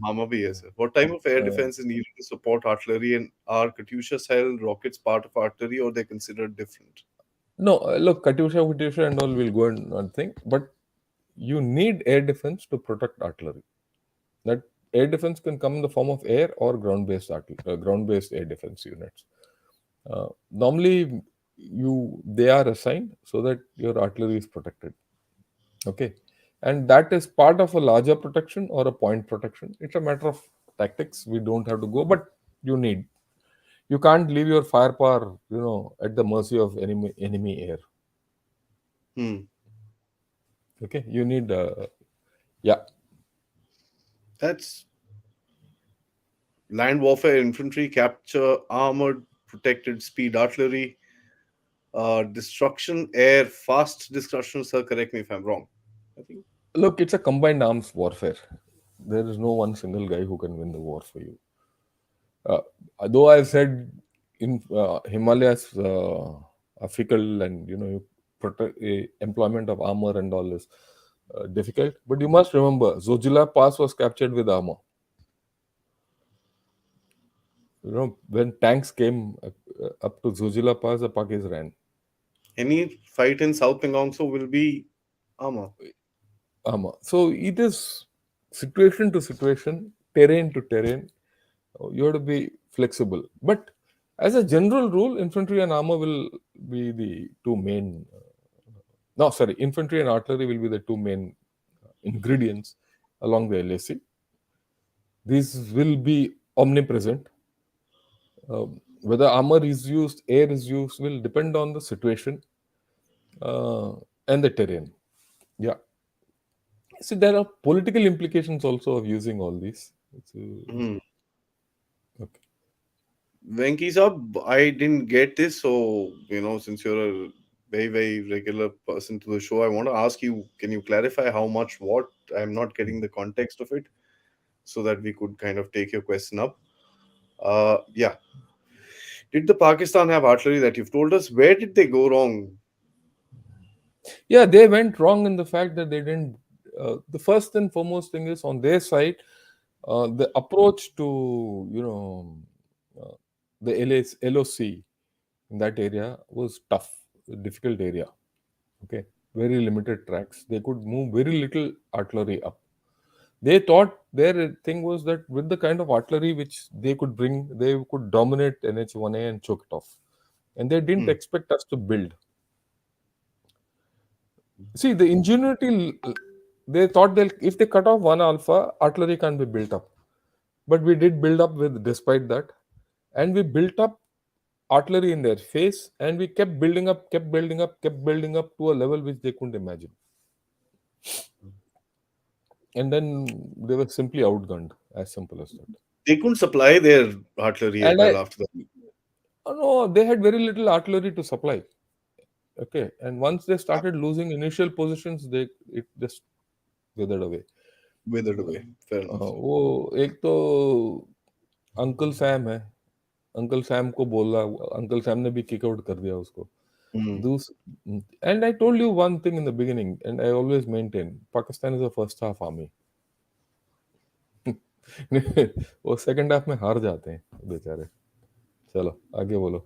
Mama B, yes, sir. What type of air Uh, defense is needed to support artillery, and are Katyusha style rockets part of artillery or they considered different? no, look, Katyusha and all will go and one thing, but you need air defense to protect artillery. That air defense can come in the form of air or ground-based air defense units. Normally, they are assigned so that your artillery is protected. Okay, and that is part of a larger protection or a point protection. It's a matter of tactics. We don't have to go, but you need. You can't leave your firepower, at the mercy of enemy air. Hmm. Okay, you need. Yeah. That's land warfare infantry, capture, armored, protected speed artillery, destruction, air, fast destruction. Sir, correct me if I'm wrong. I think Look, it's a combined arms warfare. There is no one single guy who can win the war for you. Uh, though I said in Himalayas are fickle and employment of armor and all is difficult, but you must remember Zojila Pass was captured with armor. When tanks came up to Zojila Pass, the Pakis ran any fight in South Pangongso will be armor. armor. So it is situation to situation, terrain to terrain. You have to be flexible, but as a general rule, infantry and armor will be the two main. No, sorry, infantry and artillery will be the two main ingredients along the LAC. These will be omnipresent. Whether armor is used, air is used, will depend on the situation uh, and the terrain. Yeah. So there are political implications also of using all these. Hmm. Okay. Venki sab, I didn't get this, so since you're a very very regular person to the show, I want to ask you: can you clarify how much what? I'm not getting the context of it, so that we could kind of take your question up. Yeah. Did the Pakistan have artillery that you've told us? Where did they go wrong? Yeah, they went wrong in the fact that they didn't. The first and foremost thing is on their side, the approach to uh, the LOC in that area was tough, a difficult area. Okay, very limited tracks. They could move very little artillery up. They thought their thing was that with the kind of artillery which they could bring, they could dominate NH1A and choke it off. And they didn't Hmm. expect us to build. See, the ingenuity, they thought they'll, if they cut off one alpha, artillery can be built up. But we did build up with, despite that. And we built up artillery in their face, and we kept building up, kept building up, kept building up to a level which they couldn't imagine. And then they were simply outgunned, as simple as that. They couldn't supply their artillery as And well after that. oh no, they had very little artillery to supply. Okay, and once they started losing initial positions, they it just withered away. Withered away. Fair enough. वो एक तो uncle Sam है, uncle Sam को बोला, uncle Sam ने भी kick out कर दिया उसको. Hmm. दूस And I told you one thing in the beginning, and I always maintain, Pakistan is a first half army. वो सेकंड हाफ में हार जाते हैं बेचारे. चलो आगे बोलो.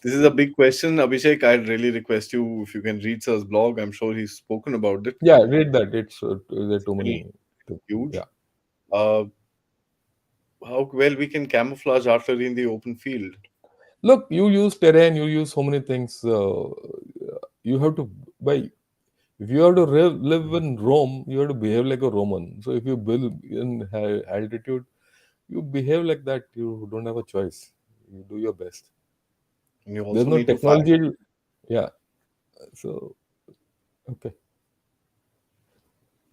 This is a big question, Abhishek. I'd really request you if you can read Sir's blog. I'm sure he's spoken about it. Yeah, read that. It's there are too Still many. Yeah. huge. Uh, how well we can camouflage artillery in the open field. Look, you use terrain, you use so many things. You have to by if you have to live in Rome, you have to behave like a Roman. So if you build in altitude, you behave like that. You don't have a choice. You do your best. And you There's also no need to fire. technology. Yeah. So okay.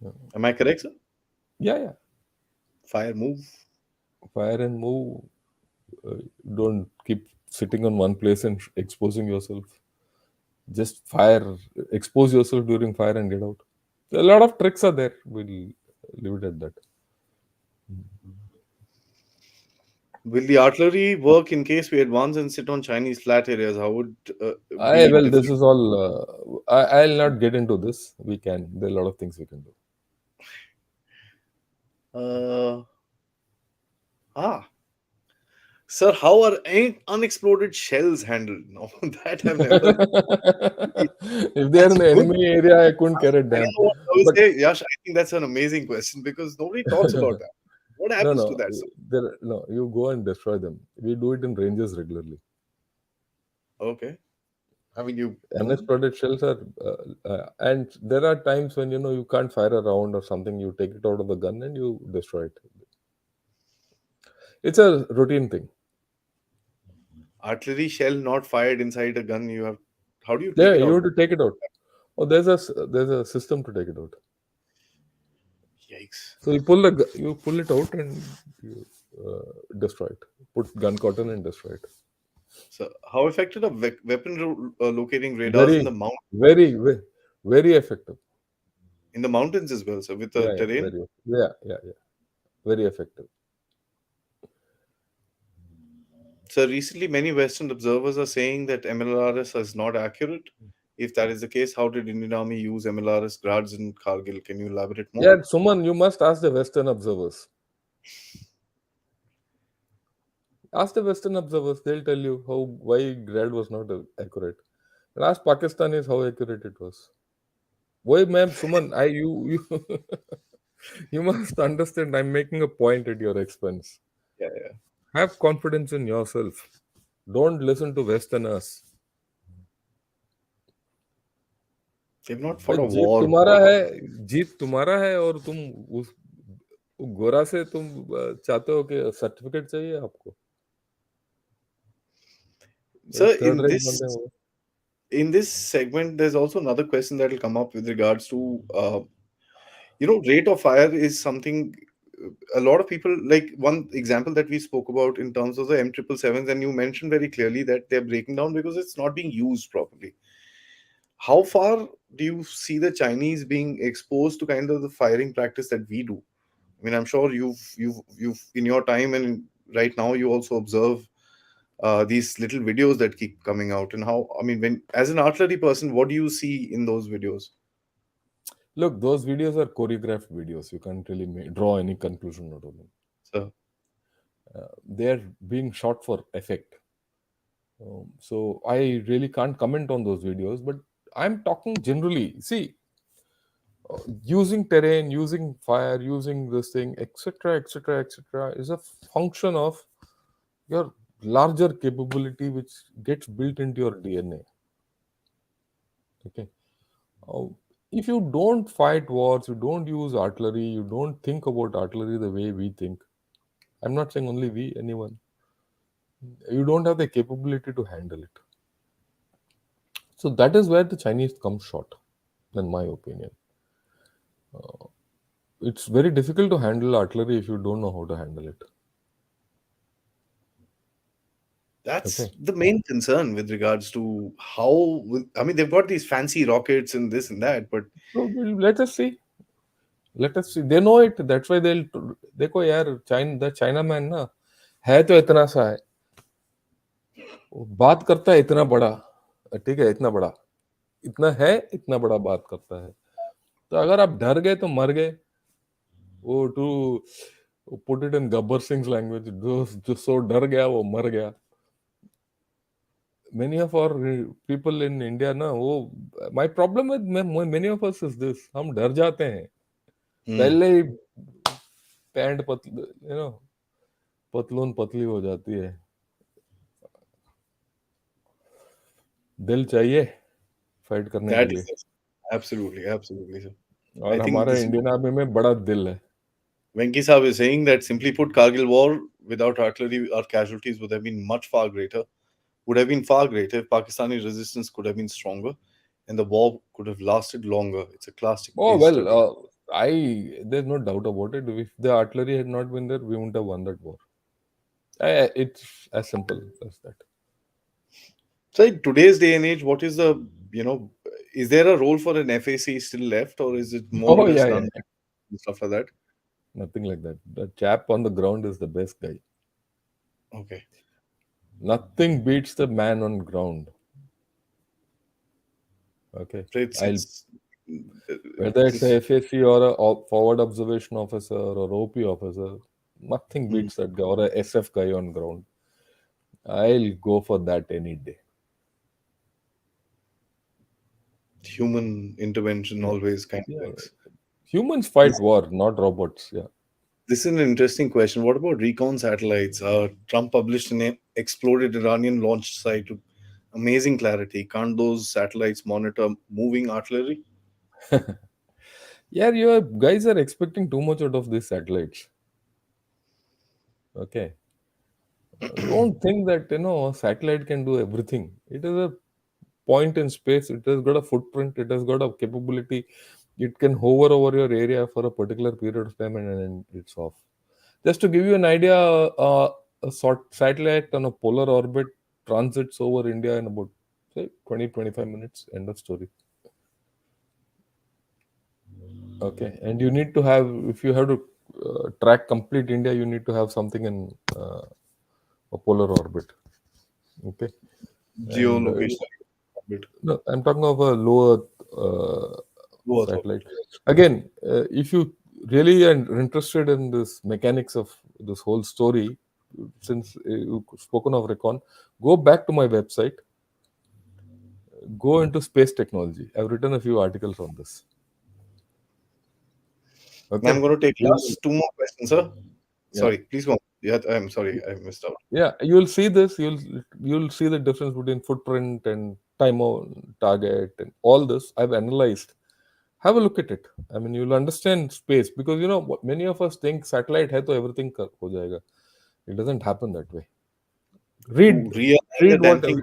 Yeah. Am I correct, sir? Yeah. Yeah. Fire, move. Fire and move. Uh, don't keep sitting on one place and exposing yourself. Just fire, expose yourself during fire and get out. A lot of tricks are there. We'll leave it at that. Will the artillery work in case we advance and sit on Chinese flat areas? How would I be well, this different? is all. I'll not get into this. We can. There are a lot of things we can do. Uh, ah, Sir, how are unexploded shells handled? No, that I've never. If they are That's in a the good. enemy area, I couldn't care a I damn. don't know what I would But say. Yash, I think that's an amazing question because nobody talks about that. What no, happens to no, that, sir? no. You go and destroy them. We do it in ranges regularly. Okay. I mean, you. Mhm. Unexploded shells are, and there are times when you can't fire a round or something. You take it out of the gun and you destroy it. It's a routine thing. Artillery shell not fired inside a gun. You have. How do you Yeah, take it you out? have to take it out. Oh, there's a system to take it out. Yikes. So you pull it out and you destroy it. Put gun cotton and destroy it. So, how effective are weapon locating radars Very, mountains? very, very effective. In the mountains as well, so with the Yeah, yeah, terrain? very, yeah, yeah, yeah. Very effective. So recently, many Western observers are saying that MLRS is not accurate. If that is the case, how did Indian Army use MLRS guards in Kargil? Can you elaborate more? Yeah, Suman, you must ask the Western observers. Ask the Western observers; they'll tell you how why grad was not accurate. And ask Pakistanis how accurate it was. Why, ma'am, Suman, you you must understand. I'm making a point at your expense. Yeah, yeah. Have confidence in yourself. Don't listen to Westerners. They've not भाई fought a Jeet war. तुम्हारा है, जीत तुम्हारा है, और तुम उस गोरा से तुम चाहते हो कि सर्टिफिकेट चाहिए आपको. भाई So थर्ड रेट बंदे हो. in this segment, there's also another question that will come up with regards to rate of fire is something a lot of people like. One example that we spoke about in terms of the M777s, and you mentioned very clearly that they're breaking down because it's not being used properly. How far do you see the Chinese being exposed to kind of the firing practice that we do? I mean, I'm sure you've in your time and right now you also observe these little videos that keep coming out, and how, I mean, when as an artillery person, what do you see in those videos? Look, those videos are choreographed videos. You can't really draw any conclusion out of them. So They're being shot for effect. So I really can't comment on those videos, but I'm talking generally. See, using terrain, using fire, using this thing, etc., etc., etc., is a function of your larger capability, which gets built into your DNA. Okay. Uh, if you don't fight wars, you don't use artillery, you don't think about artillery the way we think. I'm not saying only we, anyone. You don't have the capability to handle it. So that is where the Chinese come short, in my opinion. It's very difficult to handle artillery if you don't know how to handle it. that's Okay. the main concern with regards to how, I mean, they've got these fancy rockets and this and that, but So let us see. Let us see. They know it. That's why they'll. देखो यार, the China man ना है तो इतना सा है. वो बात करता है इतना बड़ा. ठीक है, इतना बड़ा. इतना है, इतना बड़ा बात करता है. तो अगर आप डर गए तो मर गए. वो to put it in Gabbar Singh language, जो सो डर गया वो मर गया. Many of our people in India ना वो, my problem with many of us is this, हम डर जाते हैं hmm, पहले ही. पैंट पतली, पतलून पतली हो जाती है. दिल चाहिए फाइट करने के that लिए. is absolutely, absolutely, sir. I और think हमारे this इंडियन आर्मी में बड़ा दिल है. Venki Saab is saying that, simply put, Kargil war without artillery, our casualties would have been much far greater. Would have been far greater if Pakistani resistance could have been stronger, and the war could have lasted longer. It's a classic Oh case well, study. I there's no doubt about it. If the artillery had not been there, we wouldn't have won that war. It's as simple as that. So, in today's day and age, what is the, you know, is there a role for an FAC still left, or is it more or Oh less yeah, done yeah. and stuff like that? Nothing like that. The chap on the ground is the best guy. Okay. Nothing beats the man on ground. Okay. So I'll uh, Whether it's a this FAC or a forward observation officer or OP officer, nothing mm, beats that guy, or a SF guy on ground. I'll go for that any day. human intervention Yeah. always kind of Yeah. works. Humans fight This war, not robots. Yeah. This is an interesting question. What about recon satellites? Trump published an exploded Iranian launch site with amazing clarity. Can't those satellites monitor moving artillery? Yeah, you guys are expecting too much out of these satellites. Okay. Don't think that a satellite can do everything. It is a point in space. It has got a footprint. It has got a capability. It can hover over your area for a particular period of time, and then it's off. Just to give you an idea, a sort satellite on a polar orbit transits over India in about say 20-25 minutes. End of story. Okay, and you need to have, if you have to track complete India, you need to have something in a polar orbit. Okay, and Geolocation. Bit no, I'm talking of a low Earth low Earth satellite. orbit. Again, if you really are interested in this mechanics of this whole story, since you've spoken of recon, go back to my website, go into space technology. I've written a few articles on this. Now I'm Okay, going to take you, last two more questions, sir. yeah. Sorry, please go on. Yeah, I'm sorry, I missed out. Yeah, you'll see this. You'll see the difference between footprint and time on target and all this. I've analyzed. Have a look at it. I mean, you'll understand space, because many of us think satellite hai to everything ho jayega. It doesn't happen that way. To Read, realign the read damn what. thing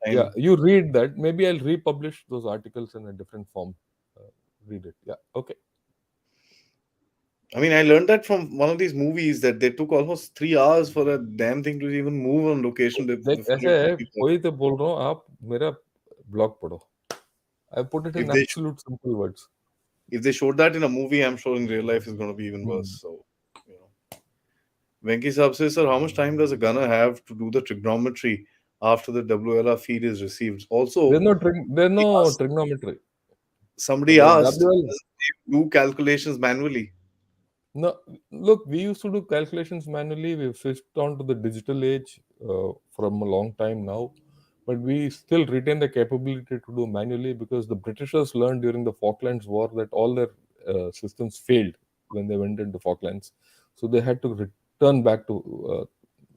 Yeah, time. you read that. Maybe I'll republish those articles in a different form. Read it. Yeah. Okay. I mean, I learned that from one of these movies that they took almost 3 hours for a damn thing to even move on location. The देख ऐसे footage to है, be there. वही तो बोल रहा हूँ, आप मेरा ब्लॉग पढ़ो. I put it If in they absolute simple words. if they showed that in a movie, I'm sure in real life is going to be even worse. Hmm. So, you know, Venki Saab says, sir, how much time does a gunner have to do the trigonometry after the WLR feed is received? Also, There's he no asked, trigonometry. somebody The asked, WL does he do calculations manually? No, look, we used to do calculations manually. We've switched on to the digital age from a long time now, but we still retain the capability to do manually because the Britishers learned during the Falklands War that all their systems failed when they went into Falklands, so they had to return back to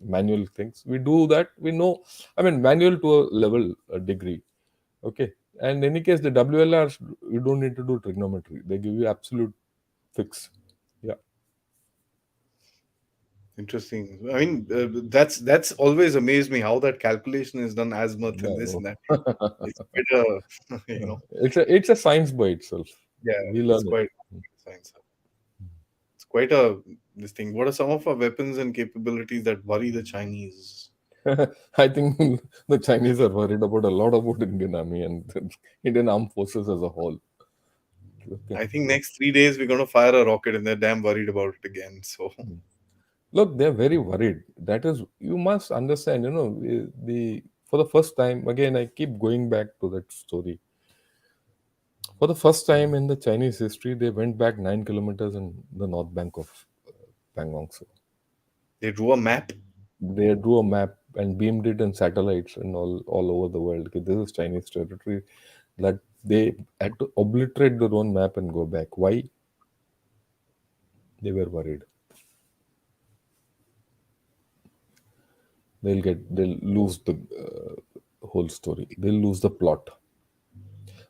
manual things. We do that. We know, I mean, manual to a level, a degree. Okay, and in any case, the WLRs you don't need to do trigonometry. They give you absolute fix. Yeah. Interesting. I mean, that's always amazed me how that calculation is done, azimuth and this No, and that. no. It's quite a, It's a science by itself. yeah, We it's learn it. quite science. It's quite a this thing. What are some of our weapons and capabilities that worry the Chinese? I think the Chinese are worried about a lot about Indian army and the Indian armed forces as a whole. Okay. I think next 3 days we're gonna fire a rocket and they're damn worried about it again. So Look, they're very worried. That is, you must understand. The for the first time again, I keep going back to that story. For the first time in the Chinese history, they went back 9 kilometers in the north bank of Pangong. they drew a map. They drew a map and beamed it in satellites and all over the world. Okay, this is Chinese territory. That they had to obliterate their own map and go back. Why? They were worried. They'll lose the whole story. They'll lose the plot.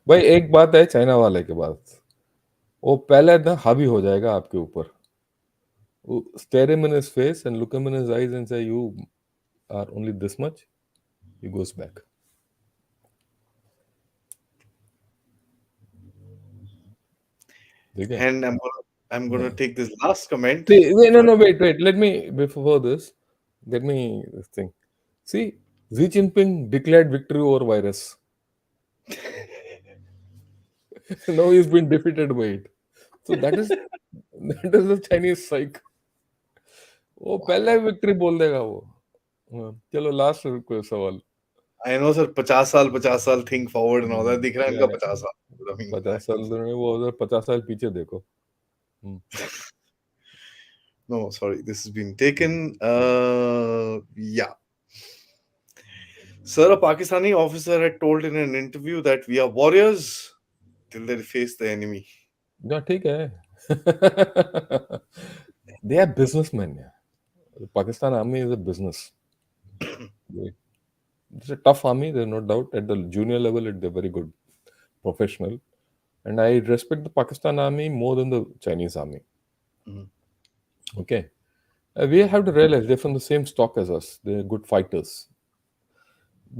भाई एक बात है China वाले के बाद वो पहले ना हावी हो जाएगा आपके ऊपर stare him in his face and look him in his eyes and say you are only this much he goes back ठीक है And I'm gonna take this last comment Wait, no, before no, wait. Let me, before this, let me this thing. See, Xi Jinping declared victory over virus. Now he's been defeated by it. So that is the Chinese psych. वो पहले victory बोल देगा वो चलो last सवाल I know, sir, 50 साल think forward and all that. दिख रहा है या इनका 50 साल. I mean, 50 साल तो नहीं वो उधर 50 साल पीछे देखो हम्म, no, sorry, this has been taken. Yeah. Sir, a Pakistani officer had told in an interview that we are warriors till they face the enemy. या ठीक है they are businessmen yeah. The Pakistan army is a business. It's a tough army, there's no doubt. At the junior level, they're very good, professional. And I respect the Pakistan army more than the Chinese army. Mhm. Okay. We have to realize they're from the same stock as us. They're good fighters,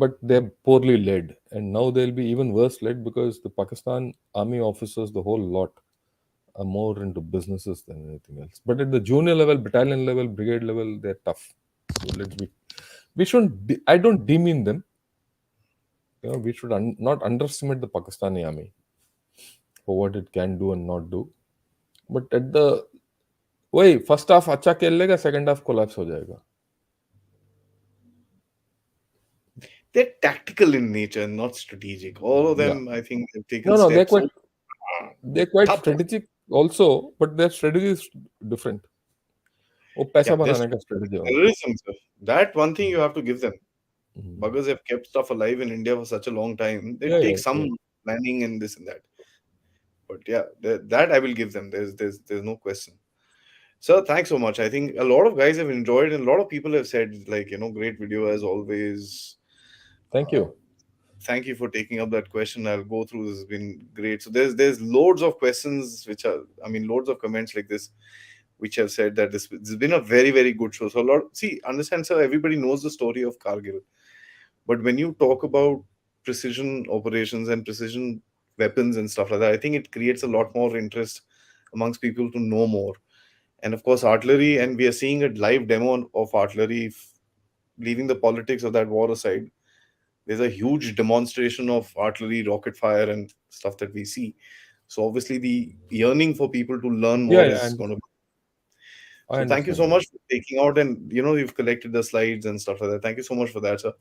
but they're poorly led. And now they'll be even worse led because the Pakistan army officers, the whole lot, are more into businesses than anything else. But at the junior level, battalion level, brigade level, they're tough. So let's be. We shouldn't. I don't demean them. We should not underestimate the Pakistani army for what it can do and not do. But at the वही first half अच्छा खेल लेगा second half collapse हो जाएगा They're tactical in nature, not strategic. All of या them, I think, have taken no no steps. So, they quite tough. Strategic also but their strategy is different वो पैसा Yeah, there's बनाने का strategy है उनका terrorism, sir. That one thing you have to give them. Hmm, Buggers have kept stuff alive in India for such a long time. They या take या some planning and this and that. But yeah, that I will give them. There's no question. So thanks so much. I think a lot of guys have enjoyed, and a lot of people have said like great video as always. Thank you Uh, Thank you for taking up that question. I'll go through. This has been great. So there's loads of questions which are, I mean, loads of comments like this which have said that this has been a very very good show. So a lot, see, understand, sir. Everybody knows the story of Kargil, but when you talk about precision operations and precision weapons and stuff like that, I think it creates a lot more interest amongst people to know more. And of course, artillery, and we are seeing a live demo of artillery. Leaving the politics of that war aside, there's a huge demonstration of artillery, rocket fire, and stuff that we see. So obviously, the yearning for people to learn या more या is going to. I So thank you understand so that. much for taking out, and you've collected the slides and stuff like that. Thank you so much for that, sir.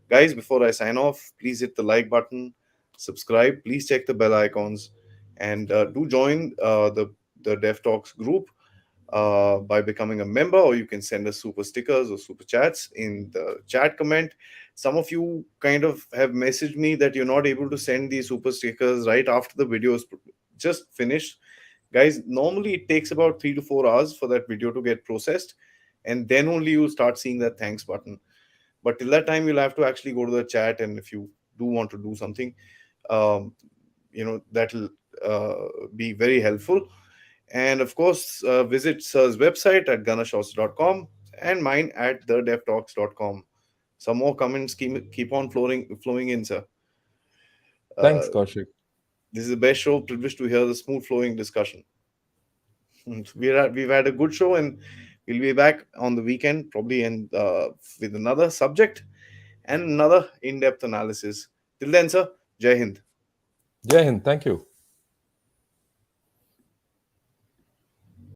Guys, before I sign off, please hit the like button, subscribe, please check the bell icons, and do join the Dev Talks group by becoming a member, or you can send us super stickers or super chats in the chat comment. Some of you kind of have messaged me that you're not able to send these super stickers right after the video is just finished. Guys, normally it takes about 3 to 4 hours for that video to get processed, and then only you start seeing that thanks button. But till that time, you'll have to actually go to the chat, and if you do want to do something, um, that'll be very helpful. And of course, visit Sir's website at ganashots.com and mine at thedevtalks.com. Some more comments keep on flowing in, sir. Uh, Thanks, Kaushik. this is the best show. Privileged to hear the smooth flowing discussion. We've had a good show, and we'll be back on the weekend, probably, and with another subject and another in-depth analysis. Till then, sir, Jai Hind. Jai Hind. Thank you.